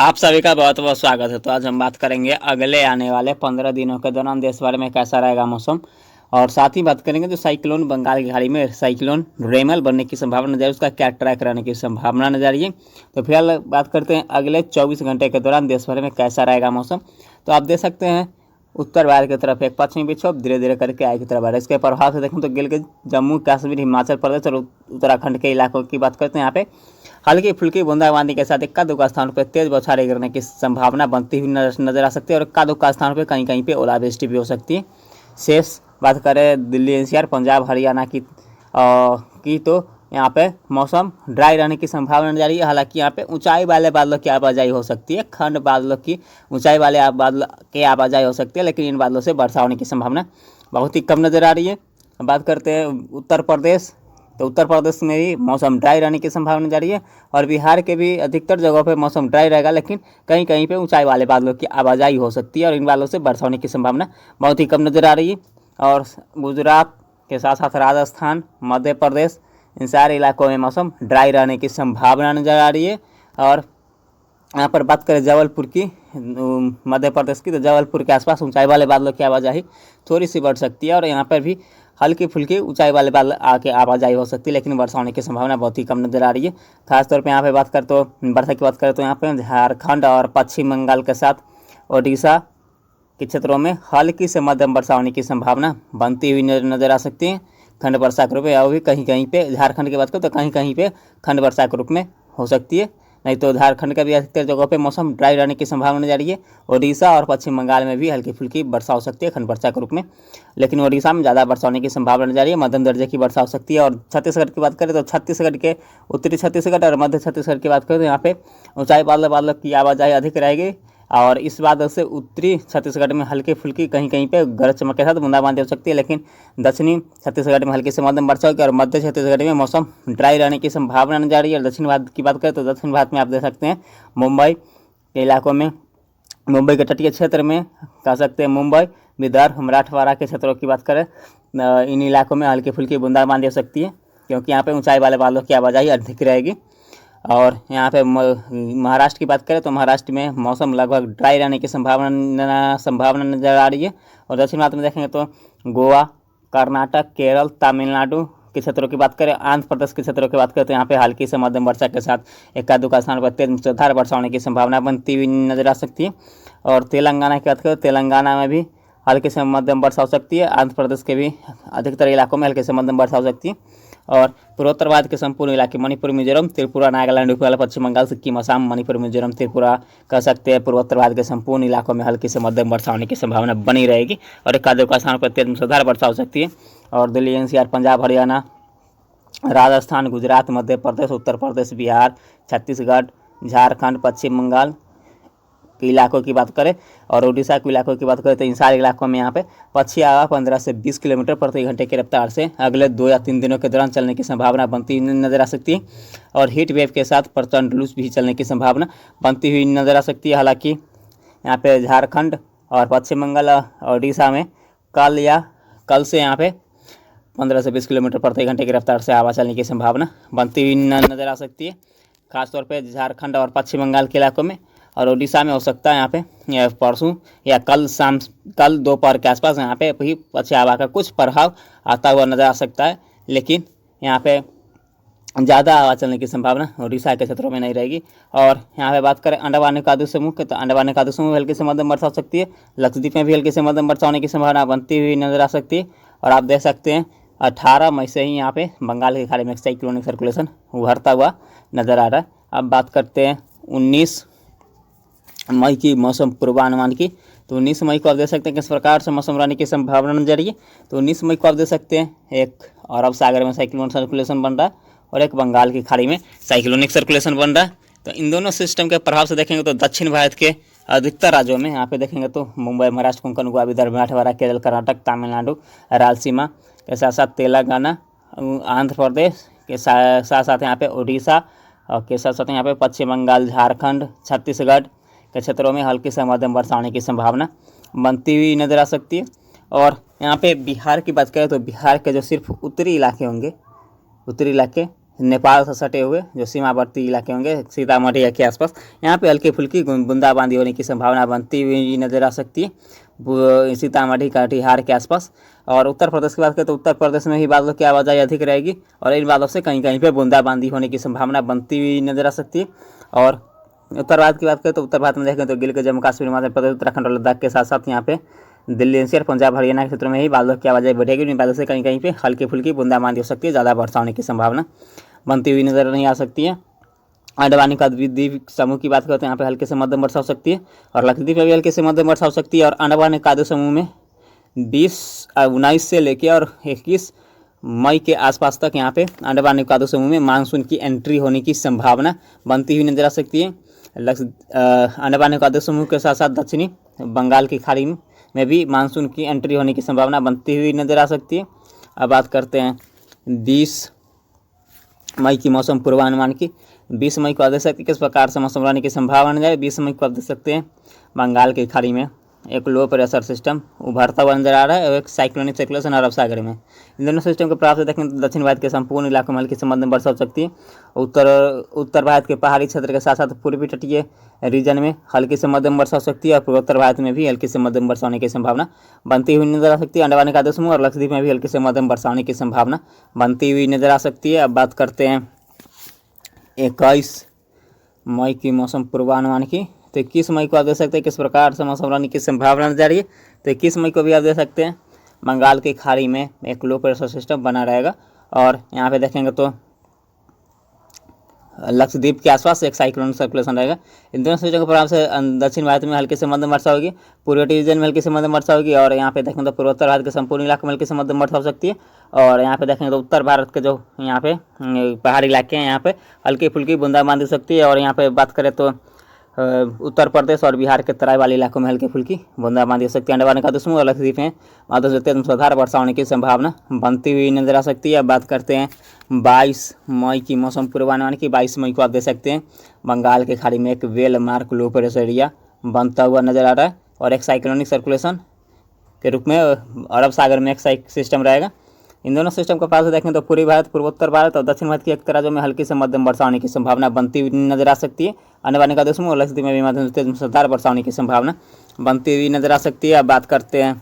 आप सभी का बहुत बहुत स्वागत है। तो आज हम बात करेंगे अगले आने वाले 15 दिनों के दौरान देश भर में कैसा रहेगा मौसम, और साथ ही बात करेंगे जो साइक्लोन बंगाल की खाड़ी में साइक्लोन रेमल बनने की संभावना नजर, उसका क्या ट्रैक रहने की संभावना नजर रही है। तो फिलहाल बात करते हैं अगले 24 घंटे के दौरान देश भर में कैसा रहेगा मौसम। तो आप देख सकते हैं उत्तर भारत की तरफ एक पश्चिमी विक्षोभ धीरे धीरे करके आगे की तरफ आ रहा है। इसके प्रभाव से देखें तो गिलगित, जम्मू कश्मीर, हिमाचल प्रदेश और उत्तराखंड के इलाकों की बात करते हैं। यहाँ पे हल्की फुल्की बूंदाबांदी के साथ इक्का दुक्का स्थानों पर तेज बौछारें गिरने की संभावना बनती हुई नजर आ सकती है, और इक्का दुक्का स्थानों पर कहीं कहीं पे ओलावृष्टि भी हो सकती है। शेष बात करें दिल्ली एनसीआर, पंजाब, हरियाणा की तो यहाँ पे मौसम ड्राई रहने की संभावना नजर आ रही है। हालांकि यहाँ पे ऊंचाई वाले बादलों की आवाजाही हो सकती है, खंड बादलों की ऊंचाई वाले बादलों की आवाजाही हो सकती है, लेकिन इन बादलों से वर्षा होने की संभावना बहुत ही कम नजर आ रही है। बात करते हैं उत्तर प्रदेश, तो उत्तर प्रदेश में भी मौसम ड्राई रहने की संभावना जा रही है, और बिहार के भी अधिकतर जगहों पे मौसम ड्राई रहेगा, लेकिन कहीं कहीं पे ऊंचाई वाले बादलों की आवाजाही हो सकती है, और इन बादलों से वर्षा होने की संभावना बहुत ही कम नजर आ रही है। और गुजरात के साथ साथ राजस्थान, मध्य प्रदेश, इन सारे इलाकों में मौसम ड्राई रहने की संभावना नजर आ रही है। और यहाँ पर बात करें जबलपुर की, मध्य प्रदेश की, तो जबलपुर के आसपास ऊंचाई वाले बादलों की आवाजाही थोड़ी सी बढ़ सकती है, और यहाँ पर भी हल्की फुल्की ऊंचाई वाले बादल आके आवाजाही हो सकती है, लेकिन वर्षा होने की संभावना बहुत ही कम नजर आ रही है। खासतौर पे यहाँ पे बात करें तो वर्षा की बात करें तो यहाँ पे झारखंड और पश्चिम बंगाल के साथ ओडिशा के क्षेत्रों में हल्की से मध्यम वर्षा होने की संभावना बनती हुई नजर आ सकती है खंड वर्षा के रूप में, और भी कहीं कहीं पे झारखंड की बात करें तो कहीं कहीं पे खंड वर्षा के रूप में हो सकती है। नहीं तो झारखंड का भी अधिकतर जगहों पे मौसम ड्राई रहने की संभावना नजर आ रही है। ओडिशा और पश्चिम बंगाल में भी हल्की फुल्की वर्षा हो सकती है खंड वर्षा के रूप में, लेकिन ओडिशा में ज़्यादा वर्षा होने की संभावना नजर आ रही है, मध्यम दर्जे की वर्षा हो सकती है। और छत्तीसगढ़ की बात करें तो छत्तीसगढ़ के उत्तरी छत्तीसगढ़ और मध्य छत्तीसगढ़ की बात करें तो यहाँ पे ऊंचाई बादलों की आवाजाही अधिक रहेगी, और इस बादल से उत्तरी छत्तीसगढ़ में हल्की फुल्की कहीं कहीं पे गरज चमक के साथ बूंदाबांदी हो सकती है, लेकिन दक्षिणी छत्तीसगढ़ में हल्की से मध्यम वर्षा होगी, और मध्य छत्तीसगढ़ में मौसम ड्राई रहने की संभावना नजर आ रही है। और दक्षिण भारत की बात करें तो दक्षिण भारत में आप देख सकते हैं मुंबई के इलाकों में, मुंबई के तटीय क्षेत्र में कह सकते हैं, मुंबई, विदर्भ, मराठवाड़ा के क्षेत्रों की बात करें, इन इलाकों में हल्की फुल्की बूंदाबांदी हो सकती है, क्योंकि यहाँ पे ऊंचाई वाले बादलों की आवाजाही अधिक रहेगी। और यहाँ पे महाराष्ट्र की बात करें तो महाराष्ट्र में मौसम लगभग ड्राई रहने की संभावना नजर आ रही है। और दक्षिण भारत में देखेंगे तो गोवा, कर्नाटक, केरल, तमिलनाडु के क्षेत्रों की बात करें, आंध्र प्रदेश के क्षेत्रों की बात करें तो यहाँ पे हल्की से मध्यम वर्षा के साथ एका दुका स्थान पर तेज मूसलाधार वर्षा होने की संभावना बनती हुई नजर आ सकती है। और तेलंगाना की बात करें, तेलंगाना में भी हल्की से मध्यम वर्षा हो सकती है, आंध्र प्रदेश के भी अधिकतर इलाकों में हल्की से मध्यम वर्षा हो सकती है। और पूर्वोत्तर भारत के संपूर्ण इलाके मणिपुर, मिजोरम, त्रिपुरा, नागालैंड, नेपाल, पश्चिम बंगाल, सिक्किम, असम, मणिपुर, मिजोरम, त्रिपुरा कह सकते हैं पूर्वोत्तर भारत के संपूर्ण इलाकों में हल्की से मध्यम वर्षा होने की संभावना बनी रहेगी, और एक आधे स्थान पर तेज मूसलाधार वर्षा हो सकती है। और दिल्ली एनसीआर, पंजाब, हरियाणा, राजस्थान, गुजरात, मध्य प्रदेश, उत्तर प्रदेश, बिहार, छत्तीसगढ़, झारखंड, पश्चिम बंगाल के इलाकों की बात करें और उड़ीसा के इलाकों की बात करें तो इन सारे इलाकों में यहाँ पे पक्षी हवा 15 से 20 किलोमीटर प्रति घंटे की रफ्तार से अगले 2 या 3 दिनों के दौरान चलने की संभावना बनती हुई नजर आ सकती है। और हीट वेव के साथ प्रचंड लू भी चलने की संभावना बनती हुई नजर आ सकती है। हालांकि यहाँ पे झारखंड और पश्चिम बंगाल और उड़ीसा में कल से यहाँ पे 15 से 20 किलोमीटर प्रति घंटे की रफ्तार से हवा चलने की संभावना बनती हुई नजर आ सकती है, खासतौर पे झारखंड और पश्चिम बंगाल के इलाकों में। और उड़ीसा में हो सकता है यहाँ पे परसों या कल दोपहर के आसपास यहाँ पे भी पश्चिमी हवा का कुछ प्रभाव आता हुआ नजर आ सकता है, लेकिन यहाँ पे ज़्यादा हवा चलने की संभावना उड़ीसा के क्षेत्रों में नहीं रहेगी। और यहाँ पे बात करें अंडमान निकोबार समूह के, तो अंडमान निकोबार समूह में हल्की से मध्यम वर्षा हो सकती है, लक्षद्वीप में भी हल्की से मध्यम वर्षा होने की संभावना बनती हुई नजर आ सकती है। और आप देख सकते हैं 18 मई से ही यहाँ पे बंगाल की खाड़ी में साइक्लोनिक सर्कुलेशन उभरता हुआ नजर आ रहा है। अब बात करते हैं 19 मई की मौसम पूर्वानुमान की, तो 19 मई को आप देख सकते हैं किस प्रकार से मौसम रहने की संभावना नजर रही है। तो 19 मई को आप देख सकते हैं एक अरब सागर में साइक्लोनिक सर्कुलेशन बन रहा है, और एक बंगाल की खाड़ी में साइक्लोनिक सर्कुलेशन बन रहा है। तो इन दोनों सिस्टम के प्रभाव से देखेंगे तो दक्षिण भारत के अधिकतर राज्यों में यहाँ पे देखेंगे तो मुंबई, महाराष्ट्र, कोंकण, गोवा, विदर्भ, मराठवाड़ा, केरल, कर्नाटक, तमिलनाडु, रायलसीमा के साथ साथ तेलंगाना, आंध्र प्रदेश के साथ साथ यहाँ पे उड़ीसा और के साथ साथ यहाँ पे पश्चिम बंगाल, झारखंड, छत्तीसगढ़ के क्षेत्रों में हल्की से मध्यम वर्षा होने की संभावना बनती हुई नजर आ सकती है। और यहाँ पे बिहार की बात करें तो बिहार के जो सिर्फ उत्तरी इलाके होंगे, उत्तरी इलाके नेपाल से सटे हुए जो सीमावर्ती इलाके होंगे सीतामढ़ी के आसपास, यहाँ पे हल्की फुल्की बूंदाबांदी होने की संभावना बनती हुई नजर आ सकती है सीतामढ़ी कटिहार के आसपास। और उत्तर प्रदेश की बात करें तो उत्तर प्रदेश में ही बादलों की आवाजाही अधिक रहेगी और इन बादलों से कहीं कहीं पे बूंदाबांदी होने की संभावना बनती हुई नजर आ सकती है। और उत्तर भारत की बात करें तो उत्तर भारत में देखें तो गिलगित जम्मू कश्मीर हिमाचल प्रदेश उत्तराखंड और लद्दाख के साथ साथ यहाँ पे दिल्ली एनसीआर पंजाब हरियाणा के क्षेत्रों में ही बादलों की आवाजाही बढ़ेगी। इन बादलों से कहीं कहीं पे हल्की फुल्की बूंदाबांदी हो सकती है, ज़्यादा वर्षा होने की संभावना बनती हुई नजर नहीं आ सकती है। अंडमान निकोबार द्वीप समूह की बात करें तो यहाँ पे हल्के से मध्यम वर्षा हो सकती है और लक्षद्वीप में भी हल्के से मध्यम वर्षा हो सकती है। और अंडमान निकोबार समूह में 19 से लेकर और 21 मई के आसपास तक यहाँ पे अंडमान निकोबार समूह में मानसून की एंट्री होने की संभावना बनती हुई नजर आ सकती है। अंडमान निकोबार समूह के साथ साथ दक्षिणी बंगाल की खाड़ी में भी मानसून की एंट्री होने की संभावना बनती हुई नजर आ सकती है। अब बात करते हैं 20 मई की मौसम पूर्वानुमान की। 20 मई को आप देख सकते हैं किस प्रकार से मौसम रहने की संभावना है। 20 मई को आप देख सकते हैं बंगाल की खाड़ी में एक लो प्रेशर सिस्टम उभरता हुआ नजर आ रहा है और एक साइक्लोनिक सर्कुलेशन अरब सागर में। इन दोनों सिस्टम के प्रभाव से देखें तो दक्षिण भारत के संपूर्ण इलाकों में हल्की से मध्यम वर्षा हो सकती है। उत्तर भारत के पहाड़ी क्षेत्र के साथ साथ पूर्वी तटीय रीजन में हल्की से मध्यम वर्षा हो सकती है और पूर्वोत्तर भारत में भी हल्की से मध्यम वर्षा होने की संभावना बनती हुई नजर आ सकती है। अंडमान निकोबार समूह और लक्षद्वीप में भी हल्की से मध्यम वर्षा होने की संभावना बनती हुई नजर आ सकती है। अब बात करते हैं 21 मई की मौसम पूर्वानुमान की। तो 21 मई को आप देख सकते हैं किस प्रकार से मौसम रहने की संभावना नजर आ रही है। तो 21 मई को भी आप देख सकते हैं बंगाल की खाड़ी में एक लो प्रेशर सिस्टम बना रहेगा और यहाँ पे देखेंगे तो लक्षद्वीप के आसपास एक साइक्लोनिक सर्कुलेशन रहेगा। इन दोनों सिस्टम के प्रभाव से दक्षिण भारत में हल्की से मध्यम वर्षा होगी, पूर्वी रीजन में हल्की से मध्यम वर्षा होगी और यहाँ पे देखेंगे तो पूर्वोत्तर भारत के संपूर्ण इलाके में हल्की से मध्यम वर्षा हो सकती है। और यहाँ पे देखेंगे तो उत्तर भारत के जो यहाँ पे पहाड़ी इलाके हैं यहाँ पे हल्की फुल्की बूंदाबांदी हो सकती है। और यहाँ पे बात करें तो उत्तर प्रदेश और बिहार के तराई वाले इलाकों में हल्की फुल्की बूंदाबांदी हो सकती है। अंडमान निकोबार समूह और लक्षद्वीप में मात्रा से तेज मूसलाधार वर्षा होने की संभावना बनती हुई नजर आ सकती है। अब बात करते हैं 22 मई की मौसम पूर्वानुमान की। 22 मई को आप देख सकते हैं बंगाल की खाड़ी में एक well mark low pressure area बनता हुआ नजर आ रहा है और एक साइक्लोनिक सर्कुलेशन के रूप में अरब सागर में एक सिस्टम रहेगा। इन दोनों सिस्टम के पास देखें तो पूर्वी भारत, पूर्वोत्तर भारत और दक्षिण भारत के एक राज्यों में हल्की से मध्यम वर्षा होने की संभावना बनती हुई नजर आ सकती है। अंडमान निकोबार समूह और लक्षद्वीप में भी मध्यम से तेज मूसलाधार वर्षा होने की संभावना बनती हुई नजर आ सकती है। अब बात करते हैं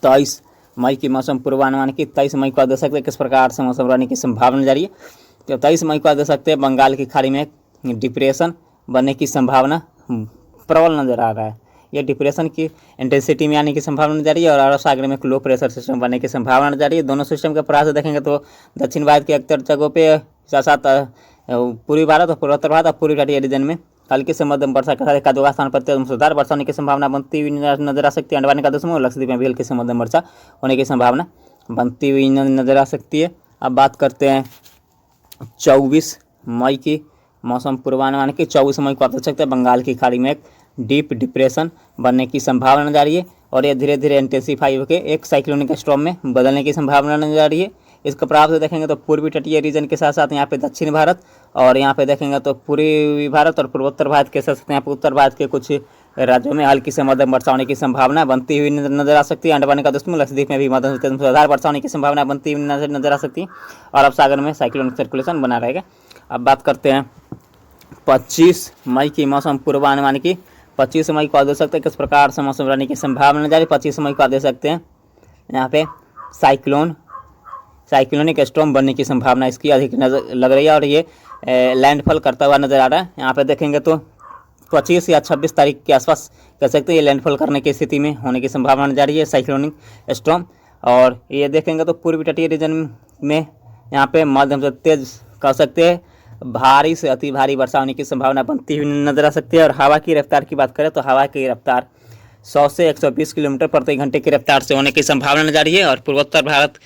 23 मई की मौसम पूर्वानुमान की। 23 मई को आप देख सकते हैं किस प्रकार से मौसम रहने की संभावना जारी है। तो 23 मई को आप देख सकते हैं बंगाल की खाड़ी में डिप्रेशन बनने की संभावना प्रबल नजर आ रहा है। यह डिप्रेशन की इंटेंसिटी में आने की संभावना जारी है और अरब सागर में एक लो प्रेशर सिस्टम बनने की संभावना जारी है। दोनों सिस्टम के प्रभाव से देखेंगे तो दक्षिण भारत के अक्सर जगहों पे साथ साथ पूर्वी भारत और पूर्वोत्तर भारत और पूर्वी तटीय रीजन में हल्की से मध्यम वर्षा के साथ एक आध स्थान पर तेज मूसलाधार वर्षा होने की संभावना बनती हुई नजर आ सकती है। अंडमान निकोबार समूह और लक्षद्वीप में भी हल्की से मध्यम वर्षा होने की संभावना बनती हुई नजर आ सकती है। अब बात करते हैं 24 मई की मौसम पूर्वानुमान की। 24 मई को आप देख सकते हैं बंगाल की खाड़ी में एक डीप डिप्रेशन बनने की संभावना जारी है और ये धीरे धीरे इंटेंसीफाई होकर एक साइक्लोनिक स्टॉर्म में बदलने की संभावना नजर आ रही है। इसका प्रभाव से देखेंगे तो पूर्वी तटीय रीजन के साथ साथ यहाँ पे दक्षिण भारत और यहाँ पे देखेंगे तो पूर्वी भारत और पूर्वोत्तर भारत के साथ साथ यहाँ पे उत्तर भारत के कुछ राज्यों में हल्की से मध्यम वर्षा होने की संभावना बनती हुई नजर आ सकती है। अंडमान निकोबार समूह लक्षद्वीप में भी मध्यम से तेज मूसलाधार वर्षा होने की संभावना बनती हुई नजर आ सकती है और अरब सागर में साइक्लोनिक सर्कुलेशन बना रहेगा। अब बात करते हैं 25 मई की मौसम पूर्वानुमान की। 25 मई को आप देख सकते हैं किस प्रकार से मौसम रहने की संभावना जारी। 25 मई को आप देख सकते हैं यहाँ पे साइक्लोनिक स्टॉर्म बनने की संभावना इसकी अधिक नजर लग रही है और ये लैंडफॉल करता हुआ नजर आ रहा है। यहाँ पे देखेंगे तो 25 या 26 तारीख के आसपास कह सकते हैं ये लैंडफॉल करने की स्थिति में होने की संभावना जारी है साइक्लोनिक स्टॉर्म। और ये देखेंगे तो पूर्वी तटीय रीजन में यहाँ पे मध्यम से तेज कह सकते हैं भारी से अति भारी वर्षा होने की संभावना बनती हुई नजर आ सकती है। और हवा की रफ्तार की बात करें तो हवा की रफ्तार 100 से 120 किलोमीटर प्रति घंटे की रफ्तार से होने की संभावना जारी है और पूर्वोत्तर भारत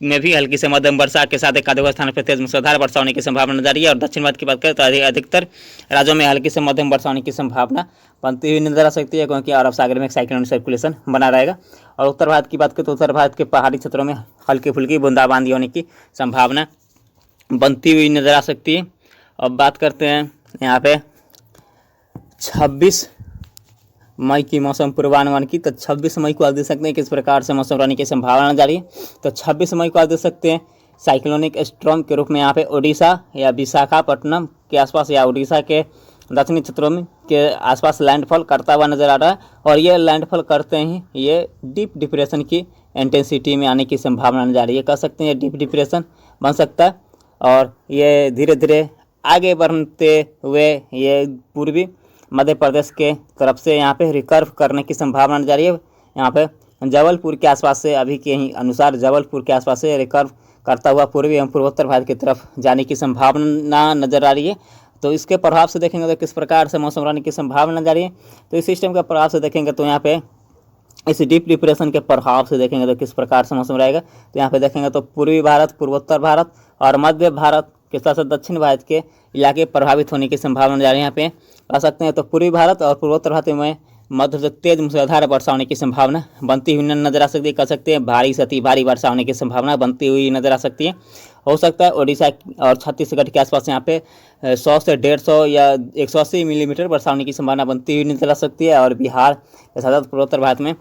में भी हल्की से मध्यम वर्षा के साथ एक आधे स्थान पर तेज मूसलाधार वर्षा होने की संभावना जारी है। और दक्षिण भारत की बात करें तो अधिकतर राज्यों में हल्की से मध्यम वर्षा होने की संभावना बनती हुई नजर आ सकती है क्योंकि अरब सागर में एक साइक्लोनिक सर्कुलेशन बना रहेगा। और उत्तर भारत की बात करें तो उत्तर भारत के पहाड़ी क्षेत्रों में हल्की फुल्की बूंदाबांदी होने की संभावना बनती हुई नजर आ सकती है। अब बात करते हैं यहाँ पे 26 मई की मौसम पूर्वानुमान की। तो 26 मई को आप देख सकते हैं किस प्रकार से मौसम रहने की संभावना जारी है। तो 26 मई को आप देख सकते हैं साइक्लोनिक स्ट्रॉम के रूप में यहाँ पे उड़ीसा या विशाखापट्टनम के आसपास या उड़ीसा के दक्षिणी क्षेत्रों में के आसपास लैंडफॉल करता हुआ नजर आ रहा है। और ये लैंडफॉल करते ही ये डीप डिप्रेशन की इंटेंसिटी में आने की संभावना नजर आ रही है। कह सकते हैं ये डीप डिप्रेशन बन सकता है और ये धीरे धीरे आगे बढ़ते हुए ये पूर्वी मध्य प्रदेश के तरफ से यहाँ पे रिकर्व करने की संभावना नजर आ रही है। यहाँ पे जबलपुर के आसपास से अभी के ही अनुसार जबलपुर के आसपास से रिकर्व करता हुआ पूर्वी एवं पूर्वोत्तर भारत की तरफ जाने की संभावना नजर आ रही है। तो इसके प्रभाव से देखेंगे तो किस प्रकार से मौसम रहने की संभावना नजर आ रही है। तो इस सिस्टम के प्रभाव से देखेंगे तो यहाँ पे इस डीप डिप्रेशन के प्रभाव से देखेंगे तो किस प्रकार से मौसम रहेगा। तो यहाँ पे देखेंगे तो पूर्वी भारत, पूर्वोत्तर भारत और मध्य भारत के साथ साथ दक्षिण भारत के इलाके प्रभावित होने की संभावना नजर आ रही है। यहाँ पे कह सकते हैं तो पूर्वी भारत और पूर्वोत्तर भारत में मध्य से तेज मूसलाधार वर्षा होने की संभावना बनती हुई नजर आ सकती है। कह सकते हैं भारी से अति भारी वर्षा होने की संभावना बनती हुई नजर आ सकती है। हो सकता है उड़ीसा और छत्तीसगढ़ के आसपास यहाँ पे 100 से 150 या 180 मिलीमीटर वर्षा होने की संभावना बनती हुई नजर आ सकती है। और बिहार के साथ पूर्वोत्तर भारत में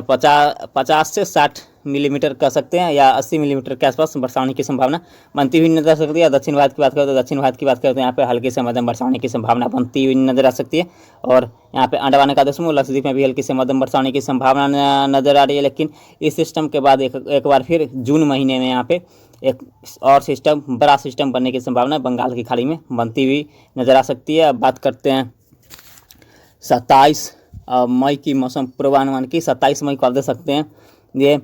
50 से 60 मिलीमीटर कह सकते हैं या 80 मिलीमीटर के आसपास वर्षा होने की संभावना बनती हुई नजर आ सकती है। दक्षिण भारत की बात करें तो दक्षिण भारत की बात करें तो यहाँ पे हल्की से मध्यम वर्षा होने की संभावना बनती हुई नजर आ सकती है। और यहाँ पे अंडमान निकोबार समूह लक्षद्वीप में भी हल्की से मध्यम वर्षा होने की संभावना नजर आ रही है। लेकिन इस सिस्टम के बाद एक बार फिर जून महीने में यहाँ पे एक और सिस्टम, बड़ा सिस्टम बनने की संभावना बंगाल की खाड़ी में बनती हुई नजर आ सकती है। अब बात करते हैं 27 मई की मौसम पूर्वानुमान की। 27 मई को आप देख सकते हैं ये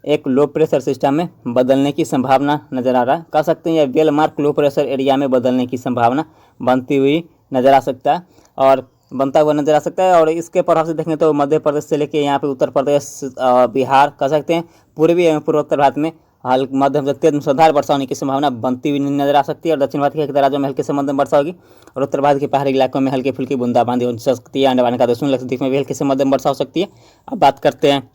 एक लो प्रेशर सिस्टम में बदलने की संभावना नज़र आ रहा है। कह सकते हैं ये वेलमार्क लो प्रेशर एरिया में बदलने की संभावना बनती हुई नज़र आ सकता है और बनता हुआ नज़र आ सकता है। और इसके प्रभाव से देखें तो मध्य प्रदेश से लेकर यहाँ पे उत्तर प्रदेश, बिहार, कह सकते हैं पूर्वी एवं पूर्वोत्तर भारत में मध्यम से तेज मूसलाधार वर्षा होने की संभावना बनती हुई नजर आ सकती है। और दक्षिण भारत के राज्यों में हल्के से मध्यम वर्षा होगी और उत्तर भारत के पहाड़ी इलाकों में हल्की फुल्की बूंदाबांदी हो सकती है। अंडमान निकोबार समूह लक्षद्वीप में भी हल्के से मध्यम वर्षा हो सकती है। अब बात करते हैं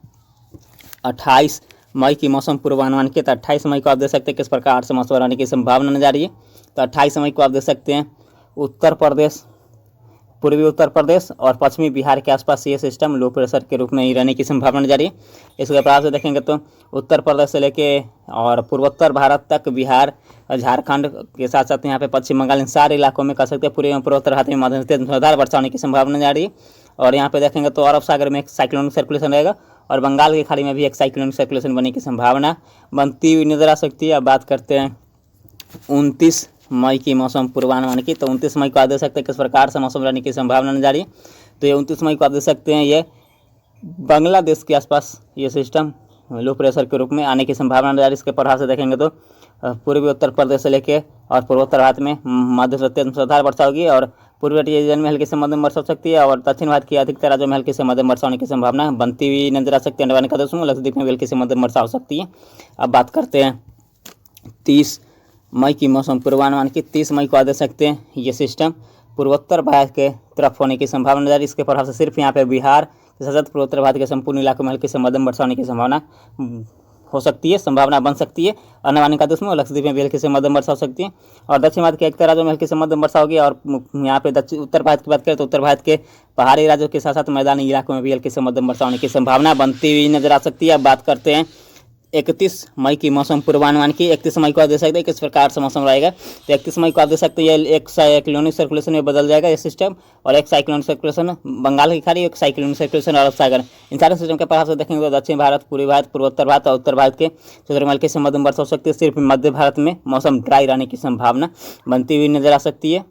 28 मई की मौसम पूर्वानुमान की। तो 28 मई को आप देख सकते हैं किस प्रकार से मौसम रहने की संभावना नजर आ रही है। तो 28 मई को आप देख सकते हैं उत्तर प्रदेश, पूर्वी उत्तर प्रदेश और पश्चिमी बिहार के आसपास ये सिस्टम लो प्रेशर के रूप में ही रहने की संभावना नजर आ रही है। इसके प्रभाव से देखेंगे तो उत्तर प्रदेश से लेके और पूर्वोत्तर भारत तक, बिहार, झारखंड के साथ साथ यहाँ पे पश्चिम बंगाल, इन सारे इलाकों में कह सकते हैं पूर्वी एवं पूर्वोत्तर भारत में मध्यम से तेज मूसलाधार वर्षा होने की संभावना नजर आ रही है। और यहाँ पे देखेंगे तो अरब सागर में एक साइक्लोनिक सर्कुलेशन रहेगा और बंगाल की खाड़ी में भी एक साइक्लोनिक सर्कुलेशन बनने की संभावना बनती हुई नजर आ सकती है। अब बात करते हैं 29 मई की मौसम पूर्वानुमान की। तो 29 मई को आप देख सकते हैं किस प्रकार से मौसम रहने की संभावना नजर आ रही है। तो ये 29 मई को आप देख सकते हैं ये बांग्लादेश के आसपास ये सिस्टम लो प्रेशर के रूप में आने की संभावना नजर आ रही है। इसके प्रभाव से देखेंगे तो पूर्वी उत्तर प्रदेश से लेके और पूर्वोत्तर भारत में मध्य से तेज मूसलाधार वर्षा होगी और पूर्वी रीजन में हल्की से मध्यम वर्षा हो सकती है। और दक्षिण भारत की अधिकतर राज्यों में हल्की से मध्यम वर्षा होने की संभावना बनती हुई नजर आ सकती है। अंडमान निकोबार समूह लक्षद्वीप में भी हल्की से मध्यम वर्षा हो सकती है। अब बात करते हैं 30 मई की मौसम पूर्वानुमान की। 30 मई को आप देख सकते हैं ये सिस्टम पूर्वोत्तर भारत के तरफ होने की संभावना नजर आ रही है। इसके प्रभाव से सिर्फ यहाँ पे बिहार के साथ पूर्वोत्तर भारत के संपूर्ण इलाकों में हल्की से मध्यम वर्षा होने की संभावना हो सकती है, संभावना बन सकती है। अंडमान निकोबार समूह लक्षद्वीप में भी हल्की से मध्यम वर्षा हो सकती है और दक्षिण भारत के एक राज्यों में हल्की से मध्यम वर्षा होगी। और यहाँ पे उत्तर भारत की बात करें तो उत्तर भारत के पहाड़ी राज्यों के साथ साथ मैदानी इलाकों में भी हल्की से मध्यम वर्षा होने की संभावना बनती हुई नजर आ सकती है। अब बात करते हैं 31 मई की मौसम पूर्वानुमान की। 31 मई को आप देख सकते हैं किस प्रकार से मौसम रहेगा। तो 31 मई को आप देख सकते हैं ये एक साइक्लोनिक सर्कुलेशन में बदल जाएगा ये सिस्टम और एक साइक्लोनिक सर्कुलेशन बंगाल की खाड़ी, एक साइक्लोनिक सर्कुलेशन अरब सागर। इन सारे सिस्टम के प्रभाव से देखेंगे तो दक्षिण भारत, पूर्वी भारत, पूर्वोत्तर भारत और उत्तर भारत के क्षेत्रों में हल्की से मध्यम वर्षा हो सकती है। सिर्फ मध्य भारत में मौसम ड्राई रहने की संभावना बनती हुई नजर आ सकती है।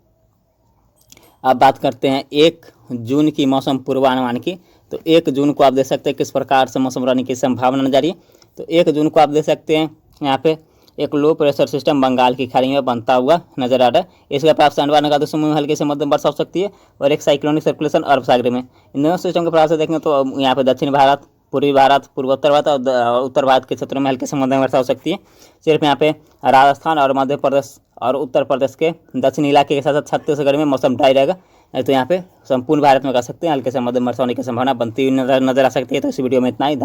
अब बात करते हैं 1 जून की मौसम पूर्वानुमान की। तो 1 जून को आप देख सकते हैं किस प्रकार से मौसम रहने की संभावना नजर आ रही है। तो 1 जून को आप देख सकते हैं यहाँ पे एक लो प्रेशर सिस्टम बंगाल की खाड़ी में बनता हुआ नजर आ रहा है। इसके प्रभाव से अंडमान निकोबार समूह में हल्की से मध्यम वर्षा हो सकती है और एक साइक्लोनिक सर्कुलेशन अरब सागर में। इन दोनों सिस्टम के प्रभाव से देखें तो यहाँ पे दक्षिण भारत, पूर्वी भारत, पूर्वोत्तर भारत और उत्तर भारत के क्षेत्रों में हल्की से मध्यम वर्षा हो सकती है। सिर्फ यहाँ पे राजस्थान और मध्य प्रदेश और उत्तर प्रदेश के दक्षिणी इलाके के साथ साथ छत्तीसगढ़ में मौसम ड्राई रहेगा। तो यहाँ पे संपूर्ण भारत में कह सकते हैं हल्के से मध्यम वर्षा होने की संभावना बनती हुई नजर आ सकती है। तो इस वीडियो में इतना ही।